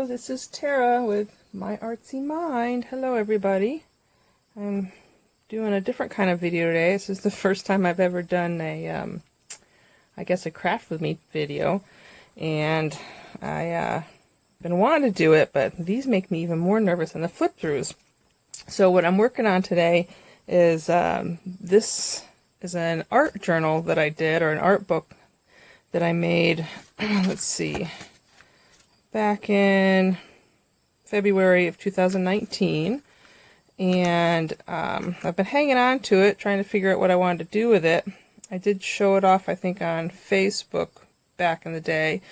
Hello, this is Tara with My Artsy Mind. Hello everybody. I'm doing a different kind of video today. This is the first time I've ever done a, I guess a craft with me video. And I been wanting to do it, but these make me even more nervous than the flip throughs. So what I'm working on today is, this is an art journal that I did, or an art book that I made, let's see, back in February of 2019, and I've been hanging on to it, trying to figure out what I wanted to do with it. I did show it off, I think, on Facebook back in the day,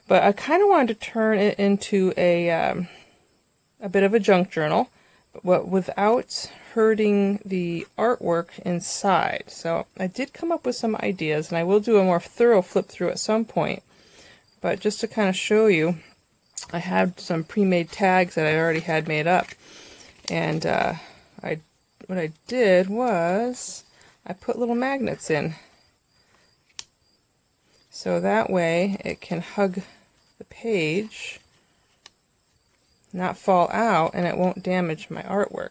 but I kind of wanted to turn it into a bit of a junk journal, but without hurting the artwork inside. So I did come up with some ideas, and I will do a more thorough flip through at some point, but just to kind of show you, I had some pre-made tags that I already had made up, and what I did was I put little magnets in, so that way it can hug the page, not fall out, and it won't damage my artwork.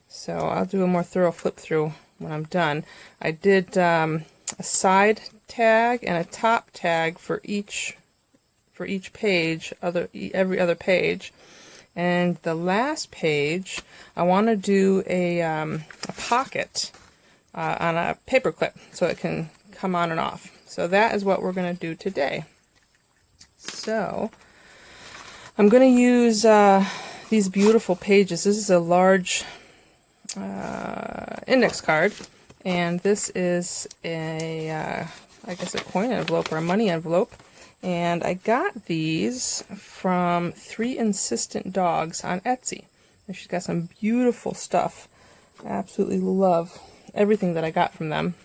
So I'll do a more thorough flip through when I'm done. I did a side tag and a top tag for each page, every other page, and the last page I want to do a pocket on a paper clip so it can come on and off. So that is what we're going to do today. So I'm going to use these beautiful pages. This is a large index card, and this is a I guess a coin envelope or a money envelope. And I got these from 3 Insistent Dogs on Etsy. And she's got some beautiful stuff. I absolutely love everything that I got from them.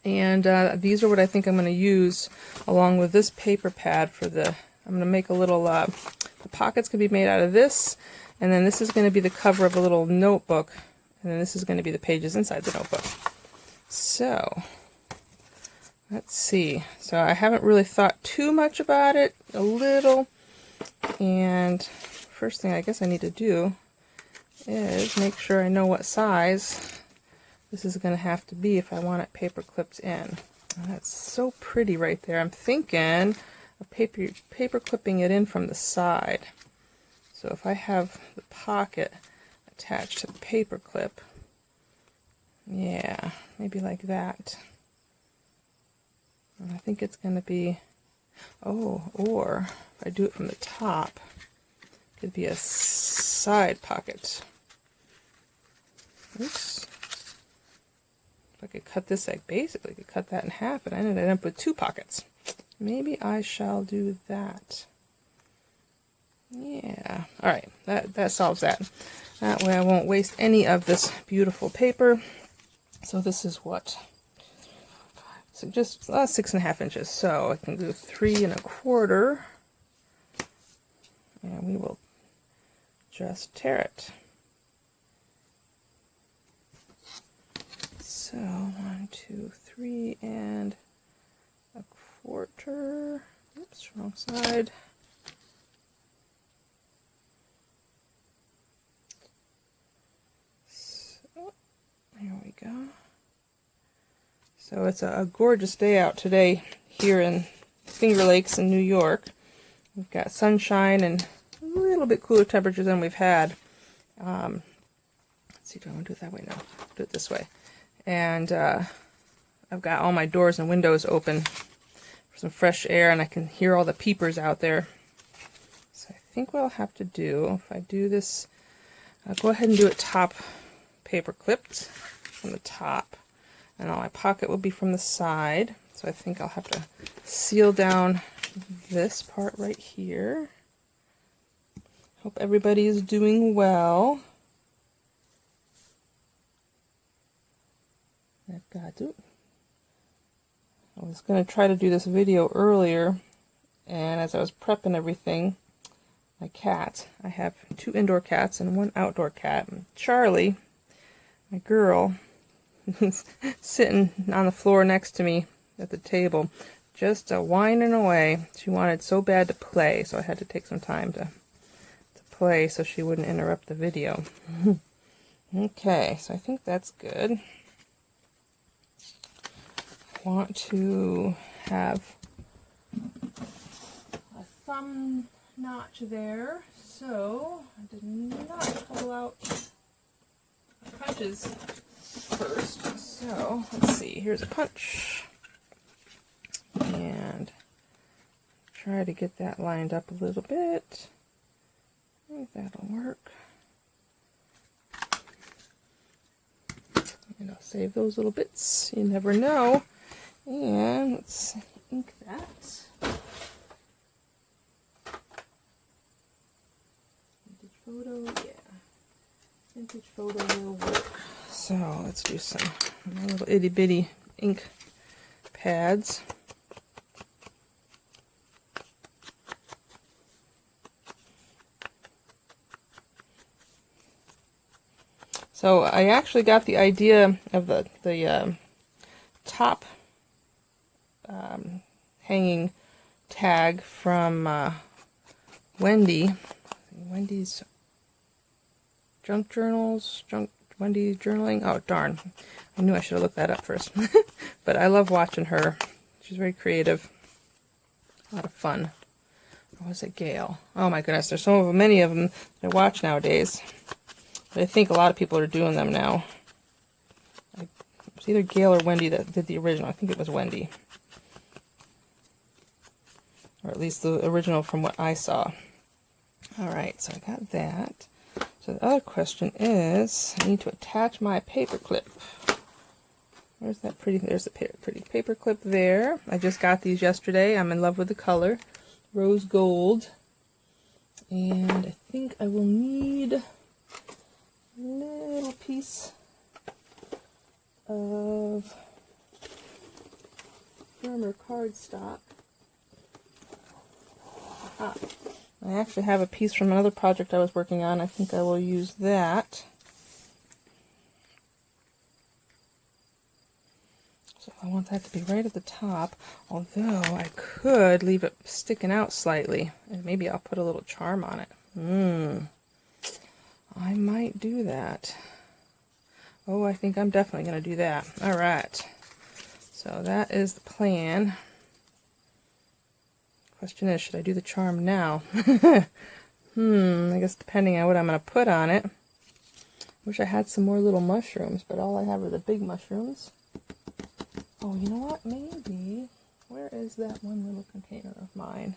And these are what I think I'm going to use along with this paper pad for the, I'm going to make a little, the pockets can be made out of this, and then this is going to be the cover of a little notebook, and then this is going to be the pages inside the notebook. So let's see. So I haven't really thought too much about it, a little, and first thing I guess I need to do is make sure I know what size this is going to have to be if I want it paper clipped in. And that's so pretty right there. I'm thinking of paper clipping it in from the side. So if I have the pocket attached to the paper clip, yeah, maybe like that. And I think it's going to be, or if I do it from the top, it could be a side pocket. Oops. If I could cut this, I basically could cut that in half, and I ended up with 2 pockets. Maybe I shall do that. Yeah. Alright, that solves that. That way I won't waste any of this beautiful paper. So this is what? So just 6.5 inches. So I can do 3 1/4, and we will just tear it. So 1, 2, 3 1/4. Oops, wrong side. So there we go. So it's a gorgeous day out today here in Finger Lakes in New York. We've got sunshine and a little bit cooler temperatures than we've had. Let's see, do I want to do it that way? No, do it this way. And I've got all my doors and windows open for some fresh air, and I can hear all the peepers out there. So I think what I'll have to do, if I do this, I'll go ahead and do it top paper clipped from the top. And all my pocket will be from the side. So I think I'll have to seal down this part right here. Hope everybody is doing well. I've got to. I was going to try to do this video earlier, and as I was prepping everything, my cat, I have 2 indoor cats and 1 outdoor cat. And Charlie, my girl, sitting on the floor next to me at the table, just whining away. She wanted so bad to play, so I had to take some time to play so she wouldn't interrupt the video. Okay, so I think that's good. I want to have a thumb notch there, so I did not pull out punches first. So let's see, here's a punch, and try to get that lined up a little bit. I think that'll work. And I'll save those little bits, you never know. And let's ink that. Vintage photo, yeah. Vintage photo will work. So let's do some little itty bitty ink pads. So I actually got the idea of the top hanging tag from Wendy's Junk Journals, Wendy's Journaling. Oh, darn. I knew I should have looked that up first. But I love watching her. She's very creative. A lot of fun. Or was it Gail? Oh my goodness, there's many of them that I watch nowadays. But I think a lot of people are doing them now. It was either Gail or Wendy that did the original. I think it was Wendy. Or at least the original from what I saw. Alright, so I got that. So the other question is, I need to attach my paper clip. Where's that pretty, there's a pretty paper clip there. I just got these yesterday. I'm in love with the color. Rose gold. And I think I will need a little piece of firmer cardstock. I actually have a piece from another project I was working on. I think I will use that. So I want that to be right at the top, although I could leave it sticking out slightly, and maybe I'll put a little charm on it. I might do that. Oh, I think I'm definitely going to do that. Alright, so that is the plan. Question is, should I do the charm now? I guess depending on what I'm going to put on it. Wish I had some more little mushrooms, but all I have are the big mushrooms. Oh, you know what? Maybe. Where is that one little container of mine?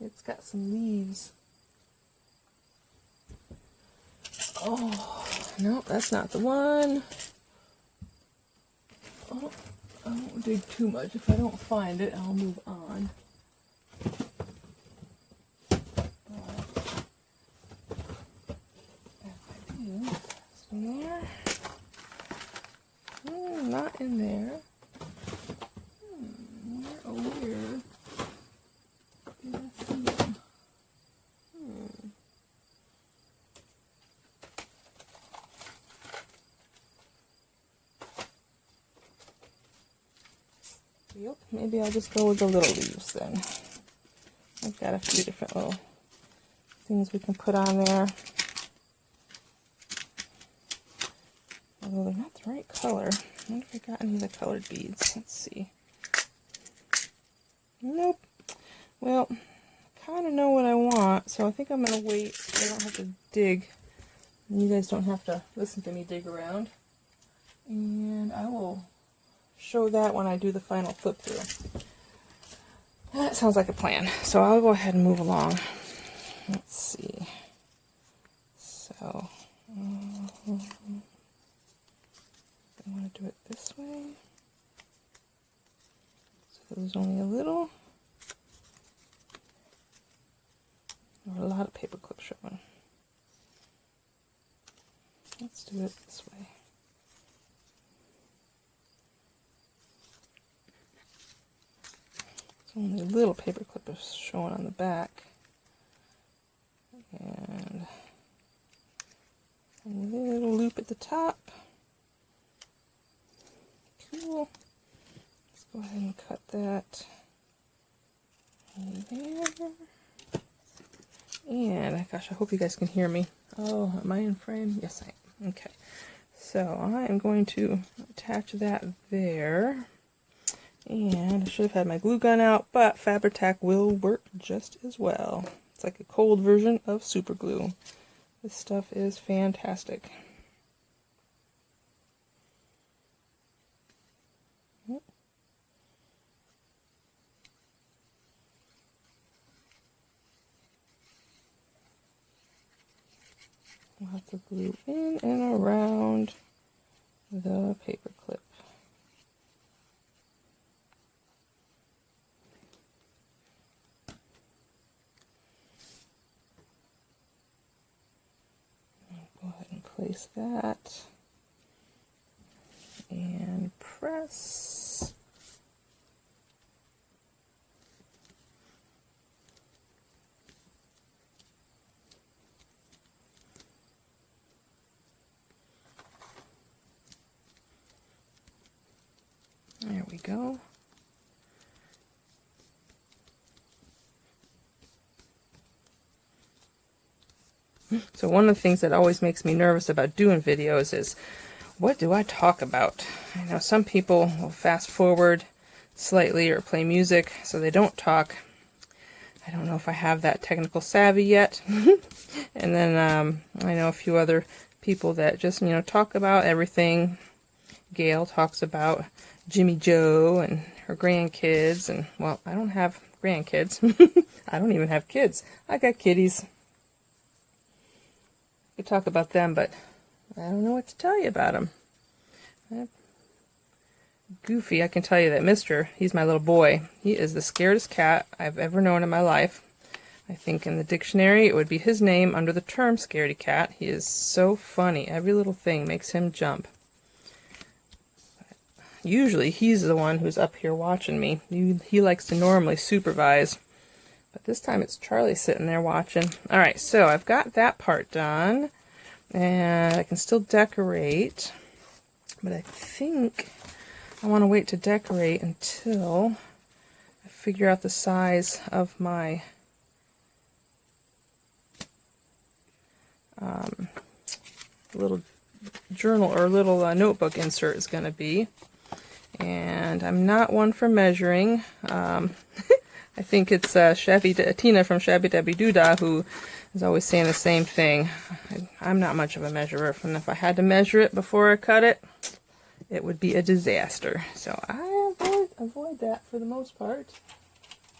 It's got some leaves. Oh, no, that's not the one. Oh, I won't dig too much. If I don't find it, I'll move on. Not in there. Where, oh, where did I see them? Yep, maybe I'll just go with the little leaves then. I've got a few different little things we can put on there. Although they're not the right color. I wonder if I got any of the colored beads. Let's see. Nope. Well, I kind of know what I want, so I think I'm going to wait so I don't have to dig. And you guys don't have to listen to me dig around. And I will show that when I do the final flip through. That sounds like a plan. So I'll go ahead and move along. Let's see. So, I want to do it this way. So there's only a little or a lot of paper clip showing. Let's do it this way. So only a little paper clip is showing on the back. And a little loop at the top. Cool. Let's go ahead and cut that there. And I gosh, I hope you guys can hear me. Oh, am I in frame? Yes, I am. Okay. So I am going to attach that there. And I should have had my glue gun out, but Fabri-Tac will work just as well. It's like a cold version of super glue. This stuff is fantastic. Lots of glue in and around the paper clip. Go ahead and place that and press. There we go. So one of the things that always makes me nervous about doing videos is, what do I talk about? I know some people will fast forward slightly or play music so they don't talk. I don't know if I have that technical savvy yet. And then I know a few other people that just, talk about everything. Gail talks about Jimmy Joe and her grandkids, and, well, I don't have grandkids. I don't even have kids. I got kitties. I could talk about them, but I don't know what to tell you about them. Goofy, I can tell you that he's my little boy. He is the scaredest cat I've ever known in my life. I think in the dictionary it would be his name under the term scaredy cat. He is so funny. Every little thing makes him jump. Usually he's the one who's up here watching me. He likes to normally supervise. But this time it's Charlie sitting there watching. Alright, so I've got that part done. And I can still decorate. But I think I want to wait to decorate until I figure out the size of my little journal or little notebook insert is going to be. And I'm not one for measuring. I think it's Tina from Shabby Dabby Doodah who is always saying the same thing. I'm not much of a measurer, and if I had to measure it before I cut it, it would be a disaster. So I avoid that for the most part.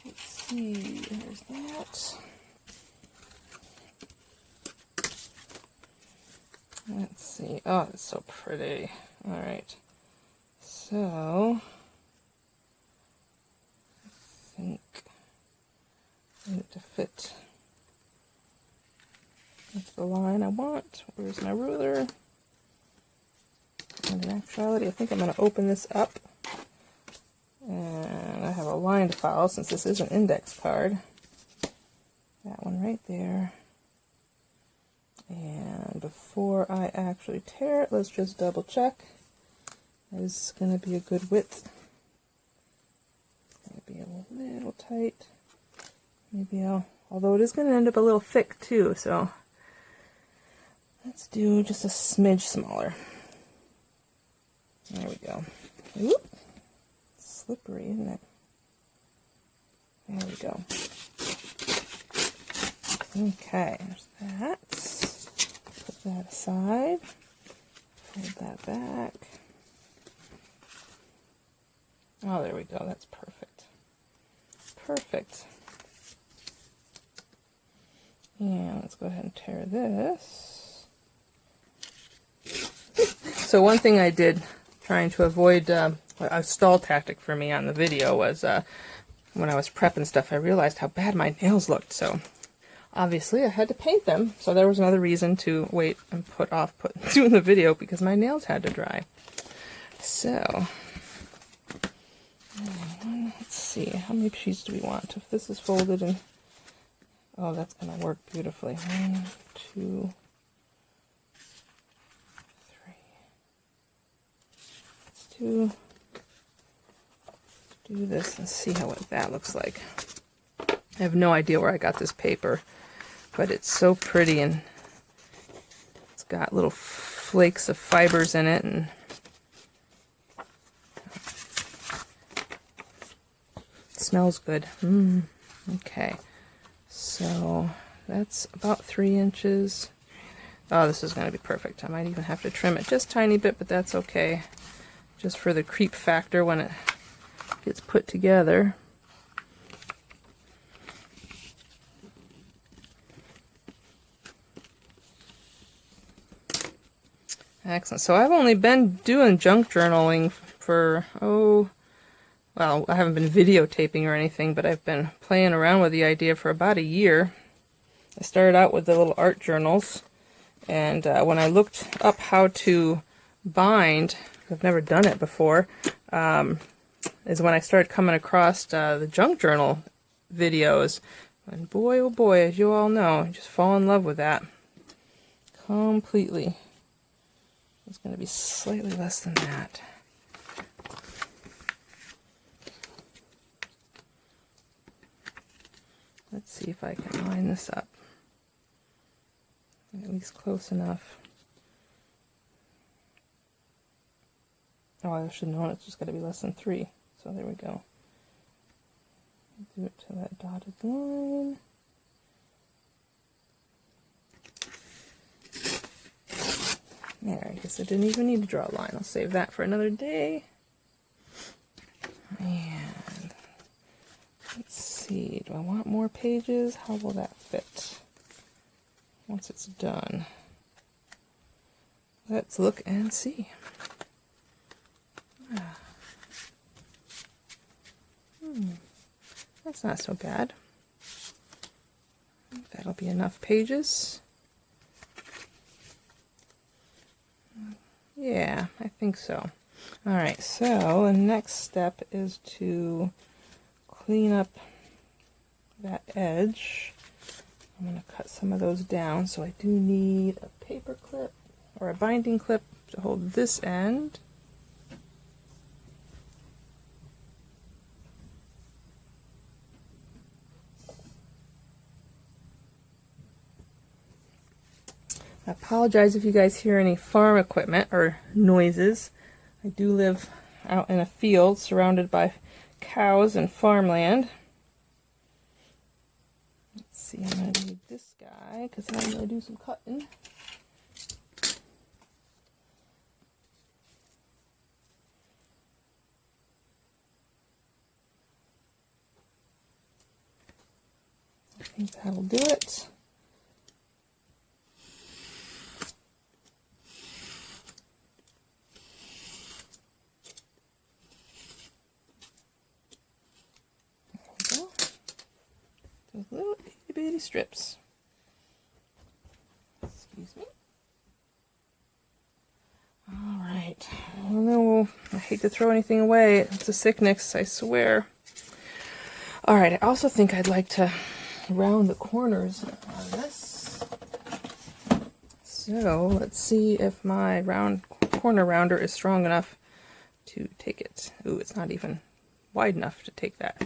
Let's see, there's that. Let's see. Oh, it's so pretty. All right. So I think I need to fit. That's the line I want. Where's my ruler? And in actuality, I think I'm going to open this up. And I have a line to follow since this is an index card. That one right there. And before I actually tear it, let's just double check. This is going to be a good width. It's going to be a little tight. Maybe although it is going to end up a little thick too, so let's do just a smidge smaller. There we go. Oop. Slippery, isn't it? There we go. Okay, there's that. Put that aside. Fold that back. Oh, there we go. That's perfect. Perfect. And let's go ahead and tear this. So one thing I did, trying to avoid a stall tactic for me on the video, was when I was prepping stuff, I realized how bad my nails looked. So obviously I had to paint them. So there was another reason to wait and put off doing the video, because my nails had to dry. So let's see, how many sheets do we want? If this is folded and oh, that's going to work beautifully. 1, 2, 3. Let's do this and see what that looks like. I have no idea where I got this paper. but it's so pretty, and it's got little flakes of fibers in it, and it smells good. Okay, so that's about 3 inches. Oh, this is going to be perfect. I might even have to trim it just a tiny bit, but that's okay. Just for the creep factor when it gets put together. Excellent. So I've only been doing junk journaling for, well, I haven't been videotaping or anything, but I've been playing around with the idea for about a year. I started out with the little art journals, and when I looked up how to bind, I've never done it before, is when I started coming across the junk journal videos. And boy, oh boy, as you all know, I just fall in love with that completely. It's going to be slightly less than that. Let's see if I can line this up. At least close enough. Oh, I should have known it's just got to be less than 3. So there we go. Do it to that dotted line. There, I guess I didn't even need to draw a line. I'll save that for another day. And let's see, do I want more pages? How will that fit once it's done? Let's look and see. That's not so bad. That'll be enough pages. Yeah, I think so. Alright, so the next step is to clean up that edge. I'm going to cut some of those down, so I do need a paper clip or a binding clip to hold this end. I apologize if you guys hear any farm equipment or noises. I do live out in a field surrounded by cows and farmland. Let's see, I'm going to need this guy because I'm going to do some cutting. I think that'll do it. Those little itty bitty strips. Excuse me. Alright. I don't know. I hate to throw anything away. It's a sickness, I swear. Alright, I also think I'd like to round the corners on this. So, let's see if my corner rounder is strong enough to take it. Ooh, it's not even wide enough to take that.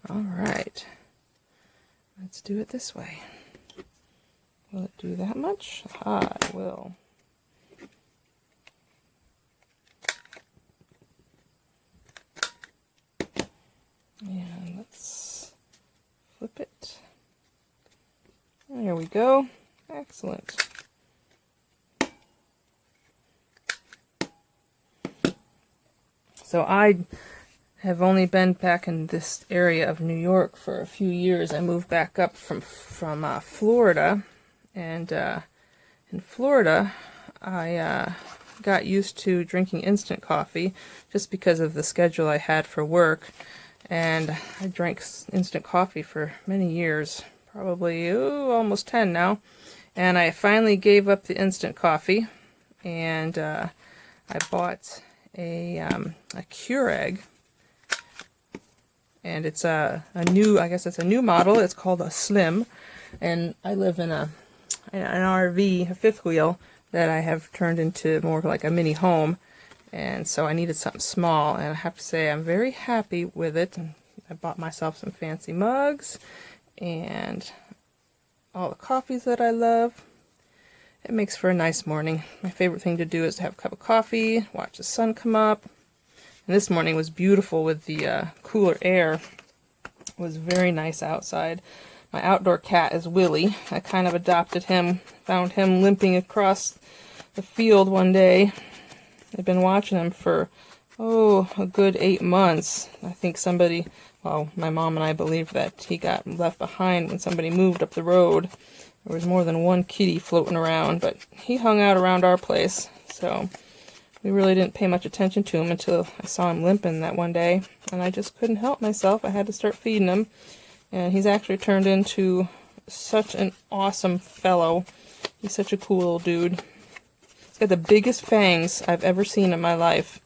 Alright. Let's do it this way. Will it do that much? Ah, it will. And let's flip it. There we go. Excellent. So I have only been back in this area of New York for a few years. I moved back up from Florida, and in Florida I got used to drinking instant coffee just because of the schedule I had for work, and I drank instant coffee for many years, probably almost 10 now, and I finally gave up the instant coffee, and I bought a Keurig. And it's a new, I guess it's a new model. It's called a Slim, and I live in an RV, a fifth wheel, that I have turned into more like a mini home, and so I needed something small, and I have to say I'm very happy with it. And I bought myself some fancy mugs, and all the coffees that I love. It makes for a nice morning. My favorite thing to do is to have a cup of coffee, watch the sun come up. And this morning was beautiful with the cooler air. It was very nice outside. My outdoor cat is Willie. I kind of adopted him, found him limping across the field one day. I've been watching him for, a good 8 months. I think somebody, well, my mom and I believe that he got left behind when somebody moved up the road. There was more than one kitty floating around, but he hung out around our place, so we really didn't pay much attention to him until I saw him limping that one day, and I just couldn't help myself. I had to start feeding him, and he's actually turned into such an awesome fellow. He's such a cool little dude. He's got the biggest fangs I've ever seen in my life.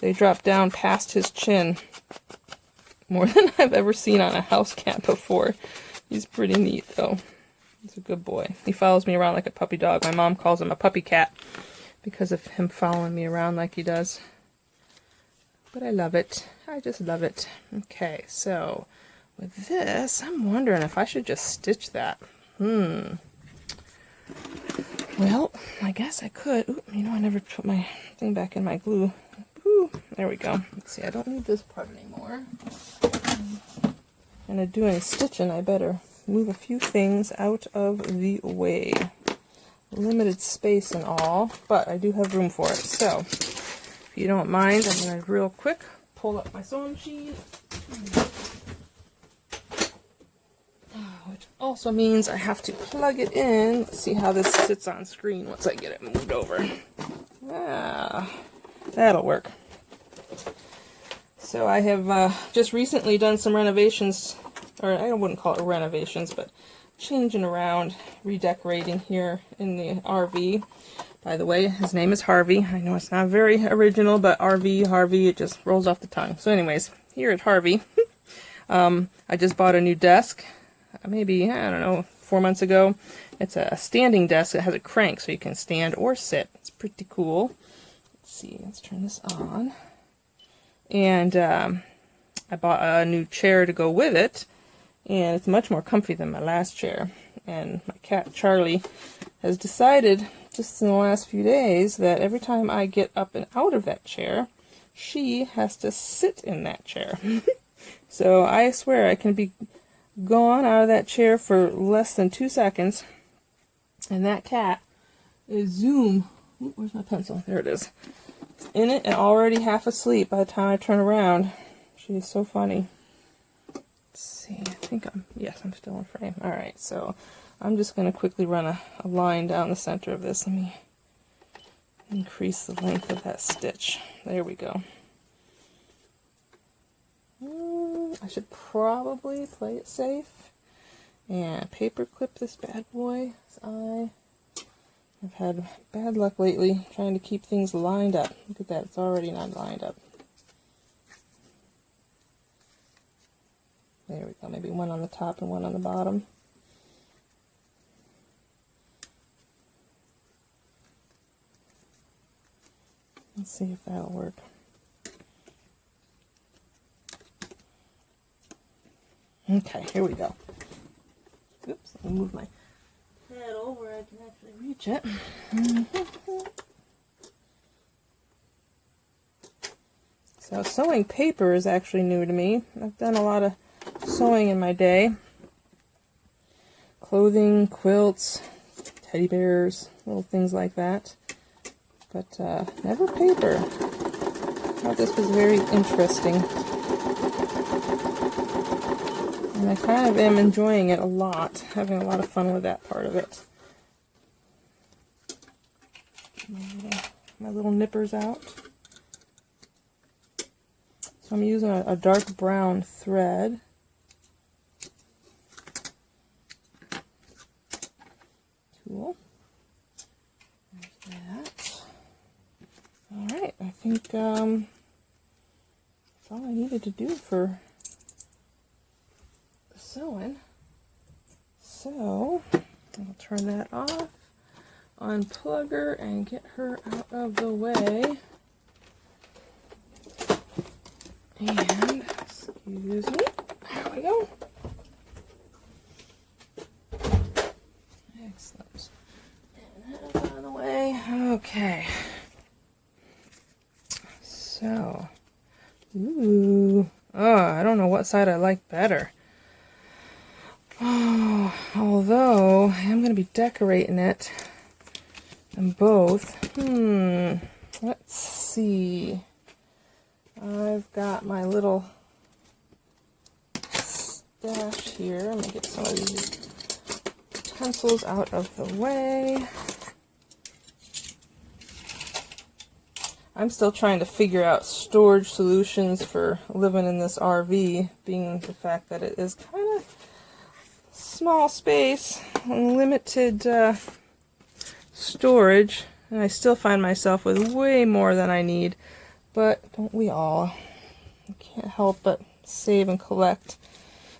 They drop down past his chin, more than I've ever seen on a house cat before. He's pretty neat, though. He's a good boy. He follows me around like a puppy dog. My mom calls him a puppy cat because of him following me around like he does. But I love it. I just love it. Okay, so with this, I'm wondering if I should just stitch that. Well, I guess I could. Ooh, I never put my thing back in my glue. Ooh, there we go. Let's see, I don't need this part anymore. And to do any stitching, I better move a few things out of the way. Limited space and all, but I do have room for it. So, if you don't mind, I'm going to real quick pull up my sewing machine. Which also means I have to plug it in. Let's see how this sits on screen once I get it moved over. That'll work. So I have just recently done some renovations, or I wouldn't call it renovations, but changing around, redecorating here in the RV. By the way, his name is Harvey. I know it's not very original, but Harvey, it just rolls off the tongue. So anyways, here at Harvey, I just bought a new desk, maybe, I don't know, 4 months ago. It's a standing desk that has a crank, so you can stand or sit. It's pretty cool. Let's see, let's turn this on. And I bought a new chair to go with it, and it's much more comfy than my last chair. And my cat Charlie has decided just in the last few days that every time I get up and out of that chair, she has to sit in that chair. So I swear I can be gone out of that chair for less than 2 seconds, and that cat is zoom. Ooh, where's my pencil? There it is. In it and already half asleep by the time I turn around. She is so funny. Let's see, I think yes, I'm still in frame. Alright, so I'm just going to quickly run a line down the center of this. Let me increase the length of that stitch. There we go. I should probably play it safe and paper clip this bad boy. I've had bad luck lately trying to keep things lined up. Look at that, it's already not lined up. There we go, maybe one on the top and one on the bottom. Let's see if that'll work. Okay, here we go. Oops, let me move my pedal where I can actually reach it. So sewing paper is actually new to me. I've done a lot of sewing in my day. Clothing, quilts, teddy bears, little things like that. But never paper. I thought this was very interesting. And I kind of am enjoying it a lot, having a lot of fun with that part of it. My little nippers out. So I'm using a dark brown thread. Cool. There's that. Alright, I think that's all I needed to do for sewing. So I'll turn that off, unplug her, and get her out of the way. And excuse me, there we go. mix those. And that out of the way. Okay. So, ooh. Oh, I don't know what side I like better. Oh, although I am going to be decorating it in both. Let's see. I've got my little stash here. I'm going to get some of these utensils out of the way. I'm still trying to figure out storage solutions for living in this RV, being the fact that it is kind of small space and limited storage, and I still find myself with way more than I need, but don't we all? I can't help but save and collect.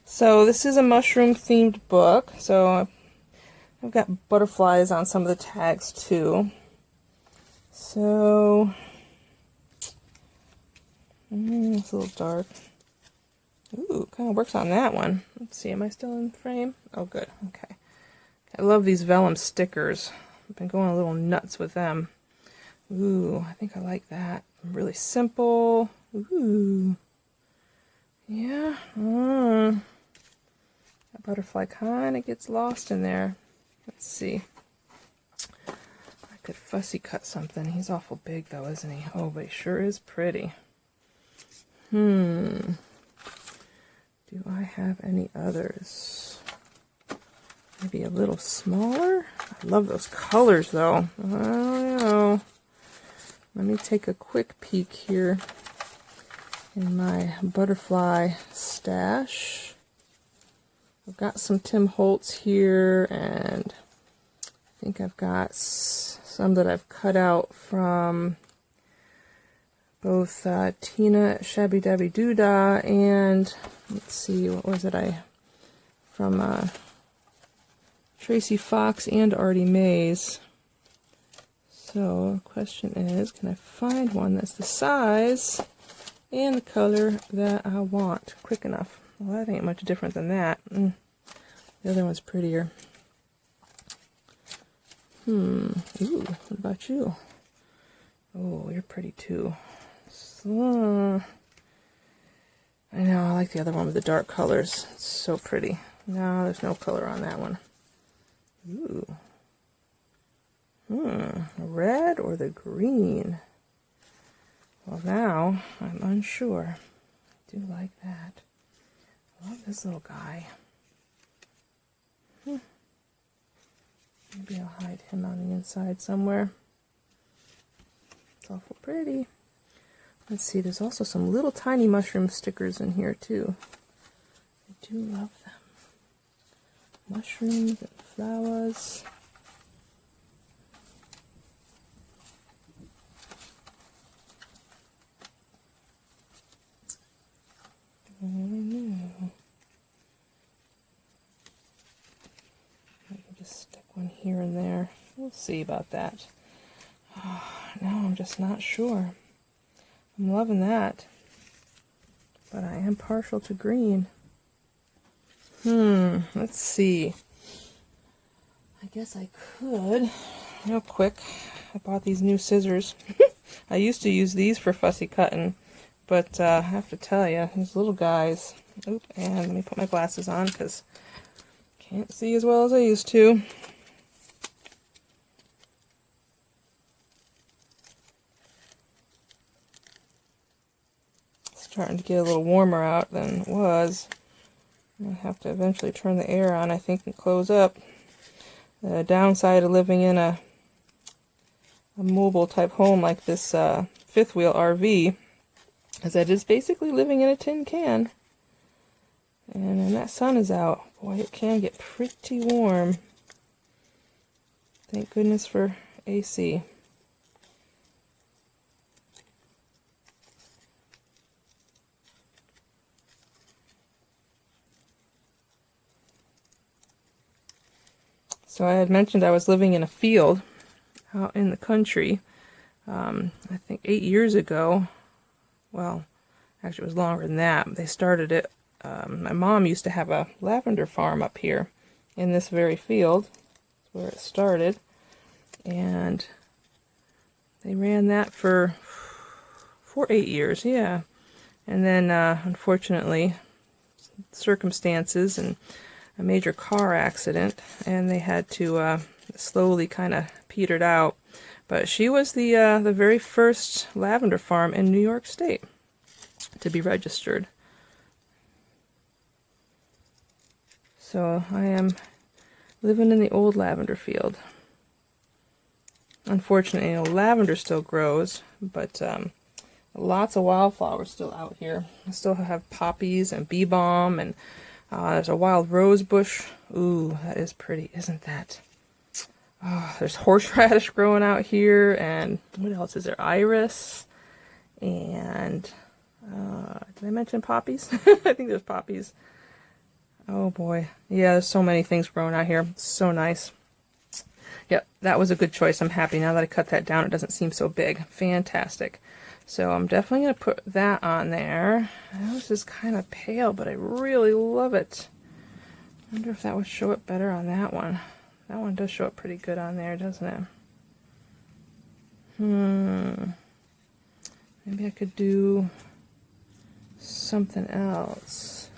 So this is a mushroom themed book, so I've got butterflies on some of the tags too. So it's a little dark. Ooh, kind of works on that one. Let's see, am I still in frame? Oh, good. Okay. I love these vellum stickers. I've been going a little nuts with them. Ooh, I think I like that. Really simple. Ooh. Yeah. That butterfly kind of gets lost in there. Let's see. I could fussy cut something. He's awful big though, isn't he? Oh, but he sure is pretty. Do I have any others? Maybe a little smaller? I love those colors though. I don't know. Let me take a quick peek here in my butterfly stash. I've got some Tim Holtz here, and I think I've got some that I've cut out from both Tina Shabby Dabby Doodah and, let's see, what was it? From Tracy Fox and Artie Mays. So the question is, can I find one that's the size and the color that I want quick enough? Well, that ain't much different than that. The other one's prettier. Ooh, what about you? Oh, you're pretty too. So, I know, I like the other one with the dark colors. It's so pretty. No, there's no color on that one. Ooh. The red or the green? Well, now I'm unsure. I do like that. I love this little guy. Maybe I'll hide him on the inside somewhere. It's awful pretty. Let's see, there's also some little tiny mushroom stickers in here too. I do love them. Mushrooms and flowers. I can just stick one here and there. We'll see about that. No, I'm just not sure. I'm loving that, but I am partial to green. Let's see. I guess I could, real quick, I bought these new scissors. I used to use these for fussy cutting, but I have to tell you, these little guys, oop, and let me put my glasses on because I can't see as well as I used to. Starting to get a little warmer out than it was. I have to eventually turn the air on, I think, and close up. The downside of living in a mobile type home like this fifth wheel RV is that it's basically living in a tin can. And when that sun is out, boy, it can get pretty warm. Thank goodness for AC. So I had mentioned I was living in a field out in the country, I think 8 years ago. Well, actually it was longer than that. They started it, my mom used to have a lavender farm up here in this very field. where it started. And they ran that for 8 years, yeah. And then, unfortunately, circumstances and a major car accident, and they had to slowly kind of petered out. But she was the very first lavender farm in New York State to be registered. So I am living in the old lavender field. Unfortunately, you know, lavender still grows, but lots of wildflowers still out here. I still have poppies and bee balm, and there's a wild rose bush. Ooh, that is pretty, isn't that? Oh, there's horseradish growing out here, and what else is there? Iris, and did I mention poppies? I think there's poppies. Oh boy, yeah, there's so many things growing out here. It's so nice. Yep, that was a good choice. I'm happy now that I cut that down. It doesn't seem so big. Fantastic. So I'm definitely going to put that on there. This is kind of pale, but I really love it. I wonder if that would show up better on that one. That one does show up pretty good on there, doesn't it? Maybe I could do something else.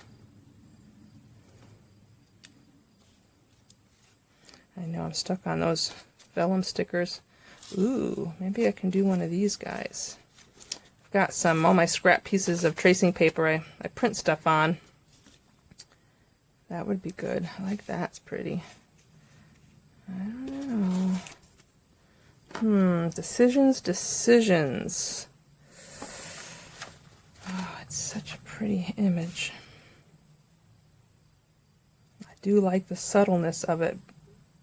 I know I'm stuck on those vellum stickers. Ooh, maybe I can do one of these guys. I've got all my scrap pieces of tracing paper I print stuff on. That would be good. I like that. It's pretty. I don't know. Decisions. Oh, it's such a pretty image. I do like the subtleness of it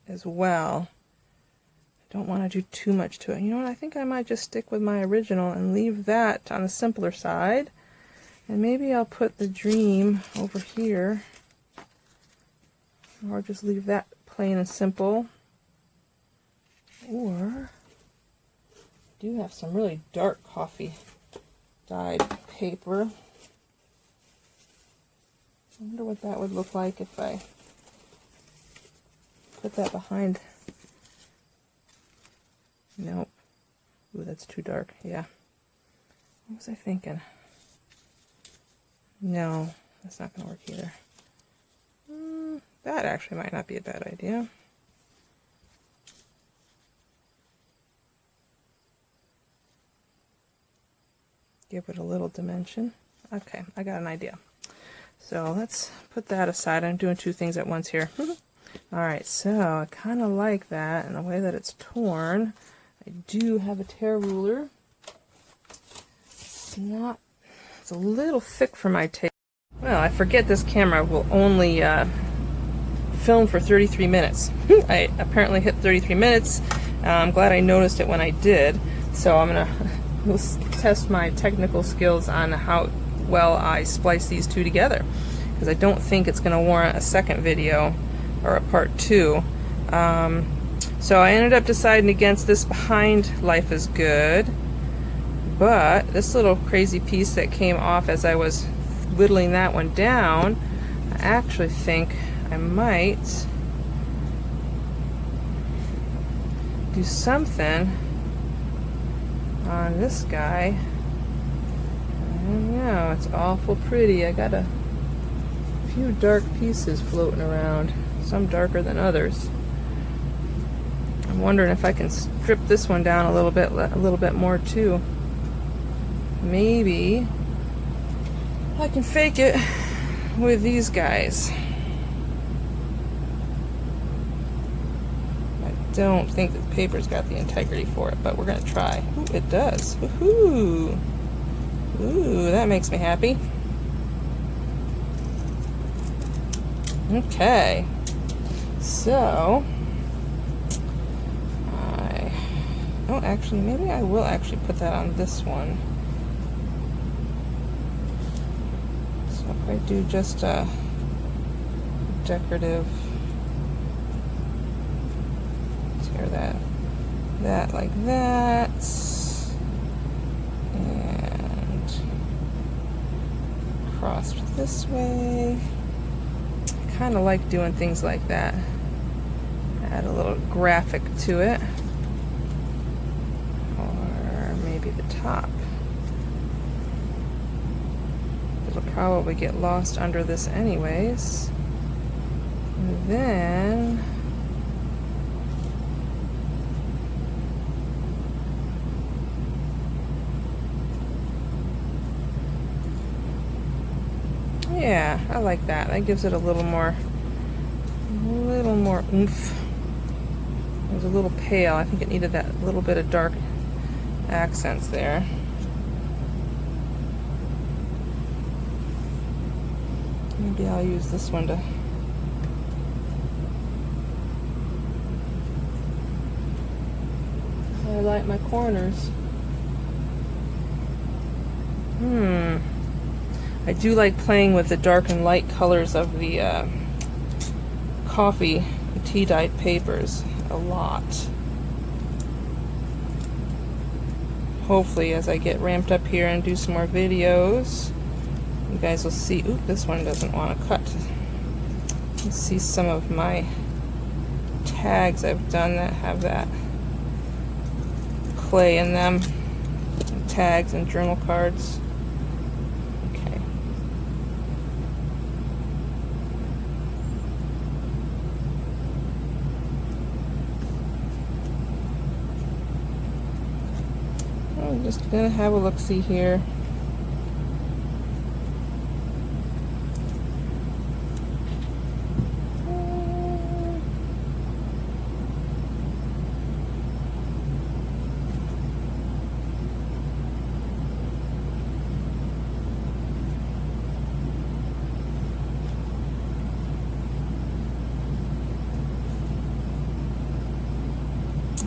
as well. I don't want to do too much to it. You know what? I think I might just stick with my original and leave that on the simpler side. And maybe I'll put the dream over here. Or just leave that plain and simple. Or I do have some really dark coffee dyed paper. I wonder what that would look like if I put that behind. Nope. Ooh, that's too dark. Yeah. What was I thinking? No, that's not going to work either. That actually might not be a bad idea. Give it a little dimension. Okay, I got an idea. So let's put that aside. I'm doing two things at once here. Alright, so I kind of like that in the way that it's torn. I do have a tear ruler. It's a little thick for my taste. Well, I forget this camera will only film for 33 minutes. I apparently hit 33 minutes. I'm glad I noticed it when I did. So I'm going to test my technical skills on how well I splice these two together. Because I don't think it's going to warrant a second video or a part 2. So I ended up deciding against this behind Life is Good. But this little crazy piece that came off as I was whittling that one down, I actually think I might do something on this guy. I don't know, it's awful pretty. I got a few dark pieces floating around, some darker than others. I'm wondering if I can strip this one down a little bit more too. Maybe I can fake it with these guys. I don't think the paper's got the integrity for it, but we're gonna try. Ooh, it does. Woohoo! Ooh, that makes me happy. Okay, so maybe I will actually put that on this one. So if I do just a decorative, tear that like that, and crossed this way. I kind of like doing things like that. Add a little graphic to it. Or maybe the top. It'll probably get lost under this anyways. And then yeah, I like that. That gives it a little more oomph. It was a little pale. I think it needed that little bit of dark accents there. Maybe I'll use this one to highlight my corners. I do like playing with the dark and light colors of the coffee tea-dyed papers a lot. Hopefully as I get ramped up here and do some more videos, you guys will see. Oop, this one doesn't want to cut. You see some of my tags I've done that have that clay in them. Tags and journal cards. Okay. I'm just gonna have a look-see here.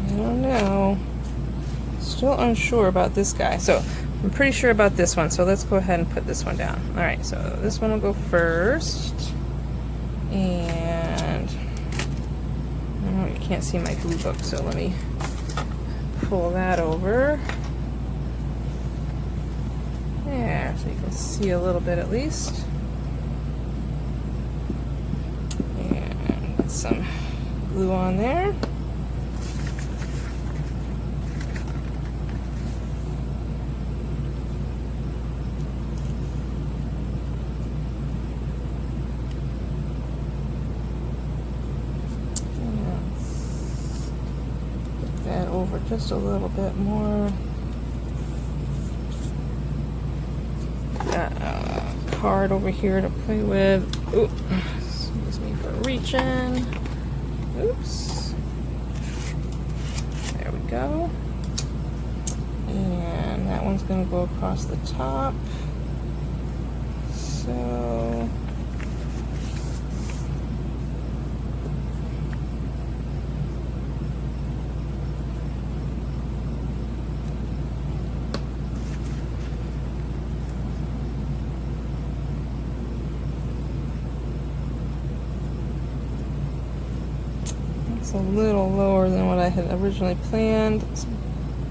I don't know. Still unsure about this guy. So I'm pretty sure about this one. So let's go ahead and put this one down. All right. So this one will go first. And oh, you can't see my glue book. So let me pull that over. Yeah. So you can see a little bit at least. And get some glue on there. Over just a little bit more. Got a card over here to play with. Ooh, excuse me for reaching. Oops. There we go. And that one's going to go across the top. So a little lower than what I had originally planned. Let's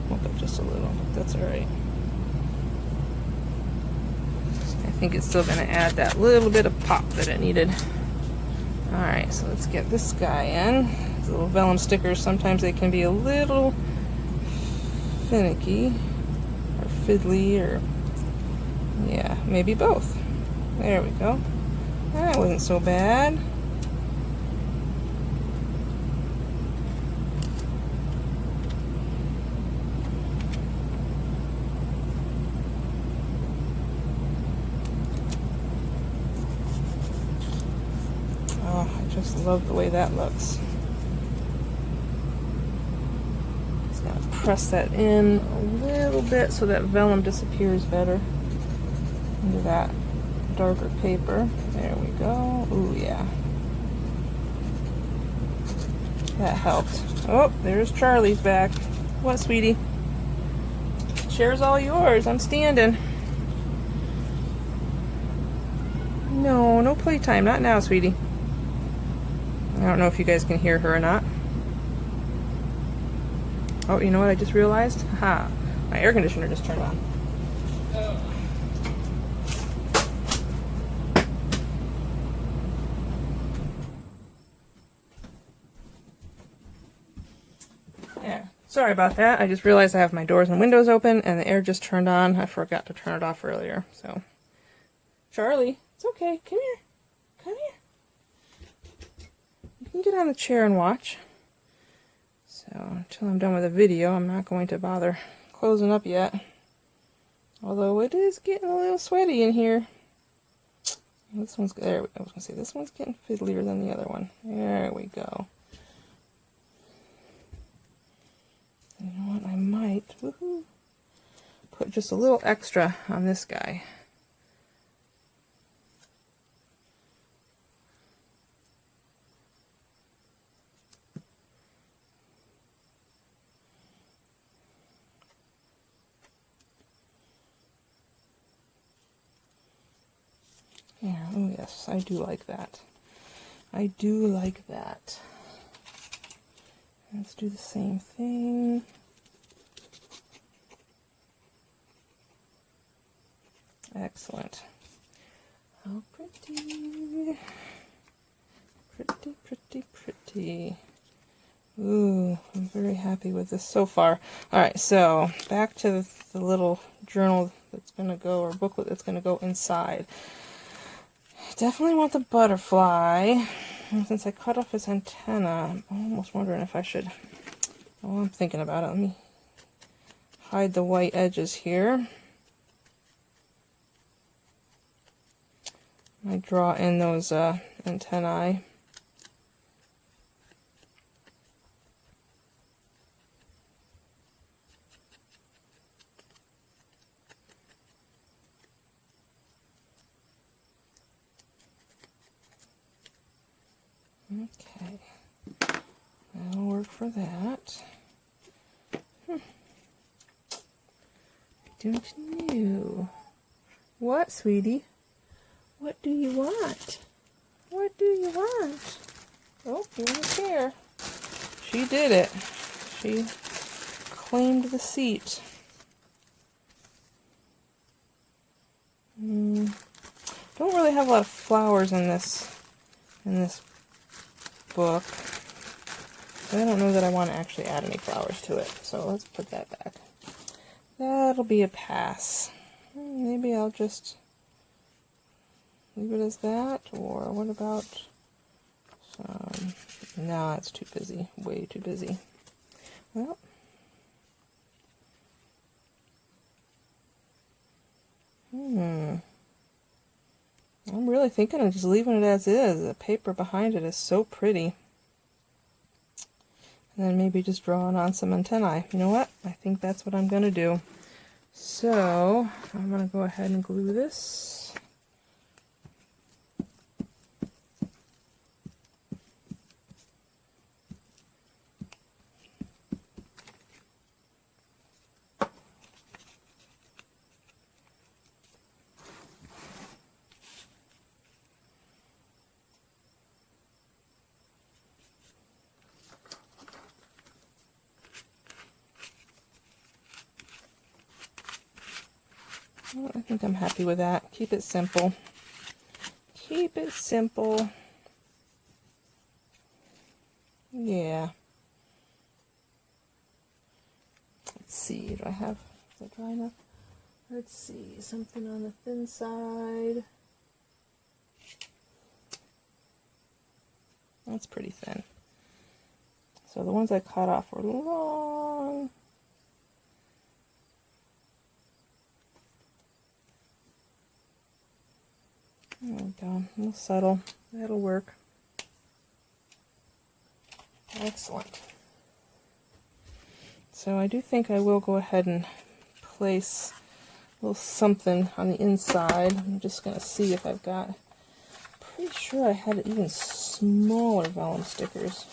bump it just a little. That's all right. I think it's still going to add that little bit of pop that it needed. All right, so let's get this guy in. These little vellum stickers, sometimes they can be a little finicky or fiddly, or yeah, maybe both. There we go. That wasn't so bad. Just love the way that looks. Just gotta press that in a little bit so that vellum disappears better into that darker paper. There we go. Ooh, yeah. That helped. Oh, there's Charlie's back. What, sweetie? Chair's all yours. I'm standing. No, no playtime. Not now, sweetie. I don't know if you guys can hear her or not. Oh, you know what I just realized? Haha, my air conditioner just turned on. Sorry about that. I just realized I have my doors and windows open and the air just turned on. I forgot to turn it off earlier. So, Charlie, it's okay. Come here. Come here. You can get on the chair and watch. So, until I'm done with the video, I'm not going to bother closing up yet. Although it is getting a little sweaty in here. This one's, there, I was going to say, this one's getting fiddlier than the other one. There we go. You know what, I might, woohoo, put just a little extra on this guy. Yeah, oh yes, I do like that. I do like that. Let's do the same thing. Excellent. How pretty. Pretty, pretty, pretty. Ooh, I'm very happy with this so far. Alright, so back to the little journal that's going to go, or booklet that's going to go inside. Definitely want the butterfly. And since I cut off his antenna, I'm almost wondering if I should... Oh, I'm thinking about it. Let me hide the white edges here. I draw in those antennae. Okay, that'll work for that. Don't know. What, sweetie? What do you want? What do you want? Oh, you don't care. She did it. She claimed the seat. Don't really have a lot of flowers in this book. But I don't know that I want to actually add any flowers to it. So let's put that back. That'll be a pass. Maybe I'll just leave it as that, or what about some... No, it's too busy. Way too busy. Well, I'm really thinking of just leaving it as is. The paper behind it is so pretty. And then maybe just drawing on some antennae. You know what? I think that's what I'm going to do. So, I'm going to go ahead and glue this. Well, I think I'm happy with that. Keep it simple. Keep it simple. Yeah. Let's see. Do I have... Is that dry enough? Let's see. Something on the thin side. That's pretty thin. So the ones I cut off were long. There we go. A little subtle. That'll work. Excellent. So I do think I will go ahead and place a little something on the inside. I'm just going to see if I've got... Pretty sure I had even smaller vellum stickers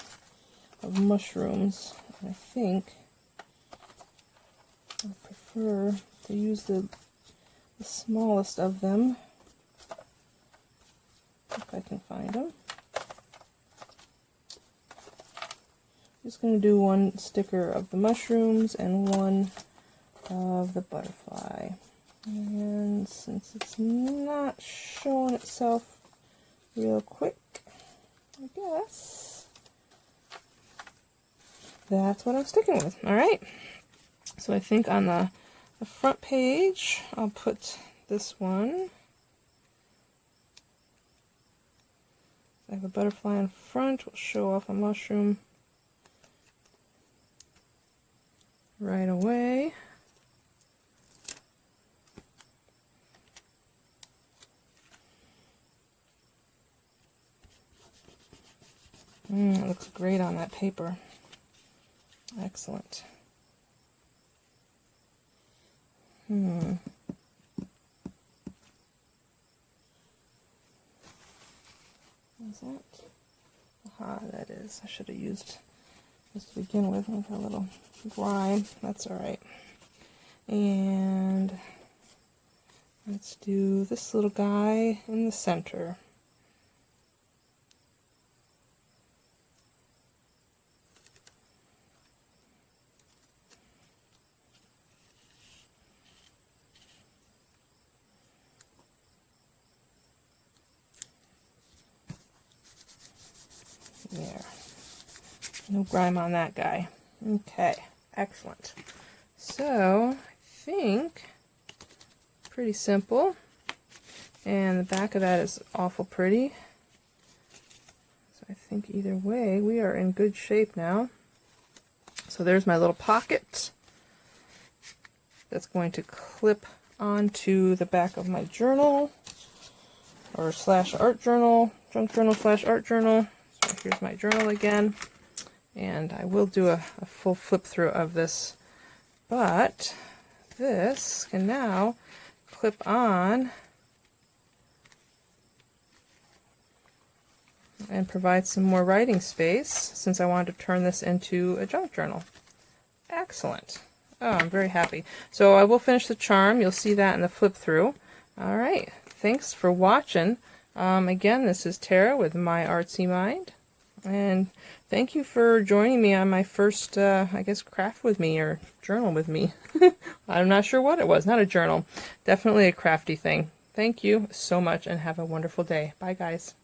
of mushrooms. I think I prefer to use the smallest of them. If I can find them. Just going to do one sticker of the mushrooms and one of the butterfly. And since it's not showing itself real quick, I guess that's what I'm sticking with. All right. So I think on the front page, I'll put this one. I have a butterfly in front. We'll show off a mushroom right away. It looks great on that paper. Excellent. Is that? Aha, that is. I should have used this to begin with. Make a little grime. That's alright. And let's do this little guy in the center. There. No grime on that guy. Okay, excellent. So, I think pretty simple. And the back of that is awful pretty. So I think either way, we are in good shape now. So there's my little pocket. That's going to clip onto the back of my journal, or slash art journal, junk journal slash art journal. So here's my journal again, and I will do a full flip through of this, but this can now clip on and provide some more writing space, since I wanted to turn this into a junk journal. Excellent. Oh, I'm very happy. So I will finish the charm. You'll see that in the flip through. All right. Thanks for watching. Again, this is Tara with My Artsy Mind. And thank you for joining me on my first, I guess, craft with me, or journal with me. I'm not sure what it was. Not a journal. Definitely a crafty thing. Thank you so much, and have a wonderful day. Bye, guys.